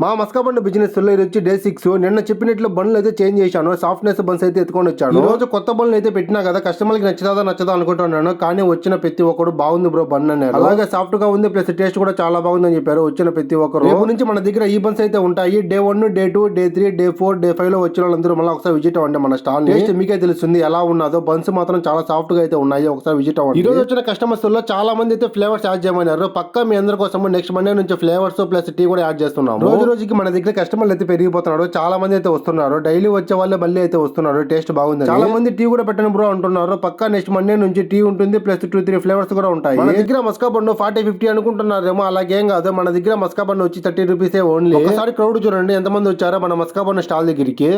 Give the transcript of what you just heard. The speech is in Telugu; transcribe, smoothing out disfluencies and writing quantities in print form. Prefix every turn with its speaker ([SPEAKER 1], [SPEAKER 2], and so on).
[SPEAKER 1] మా మస్కా బండ్ బిజినెస్ లో ఇది వచ్చి డే 6. నిన్న చెప్పినట్లు బండ్లు అయితే చేంజ్ చేశాను. సాఫ్ట్నెస్ బన్స్ అయితే ఎత్తుకొని వచ్చాను. ఈ రోజు కొత్త బండ్లు అయితే పెట్టినా కదా, కస్టమర్కి నచ్చదా అనుకుంటున్నాను. కానీ వచ్చిన ప్రతి ఒక్కరు బాగుంది బ్రో బండ్ అన్నారు. అలాగే సాఫ్ట్ గా ఉంది, ప్లస్ టేస్ట్ కూడా చాలా బాగుందని చెప్పారు వచ్చిన ప్రతి ఒక్కరు. రేపు నుంచి మన దగ్గర ఈ బన్స్ అయితే ఉంటాయి. Day 1, day 2, day 3, day 4, day 5 లో వచ్చిన వాళ్ళందరూ మళ్ళీ ఒకసారి విజిట్ అవ్వండి మన స్టాల్. టేస్ట్ మీకే తెలుస్తుంది ఎలా ఉన్నదో. బన్స్ మాత్రం చాలా సాఫ్ట్ గా అయితే ఉన్నాయి, ఒకసారి విజిట్ అవ్వండి. ఈ రోజు వచ్చిన కస్టమర్స్ లో చాలా మంది అయితే ఫ్లేవర్స్ యాడ్ చేయమన్నారు. పక్కా మీ అందరి కోసం నెక్స్ట్ మండే నుంచి ఫ్లేవర్స్ ప్లస్ టీ కూడా యాడ్ చేస్తున్నాం. రోజుకి మన దగ్గర కస్టమర్లు అయితే పెరిగిపోతున్నారు. చాలా మంది అయితే వస్తున్నారు. డైలీ వచ్చే వాళ్ళే మళ్ళీ అయితే వస్తున్నారు. టేస్ట్ బాగుంది. చాలా మంది టీ కూడా పెట్టండి బ్రో అంటున్నారు. పక్కా నెక్స్ట్ మండే నుంచి టీ ఉంటుంది, ప్లస్ 2-3 ఫ్లేవర్స్ కూడా ఉంటాయి. మన దగ్గర మస్కా బండ్ 40-50 అనుకుంటున్నారేమో, అలాగేం కాదు. మన దగ్గర మస్కా బండ్ వచ్చి 30 రూపీసే ఓన్లీ. ఒకసారి క్రౌడ్ చూడండి ఎంతమంది వచ్చారో మన మస్కా బండ్ స్టాల్ దగ్గరికి.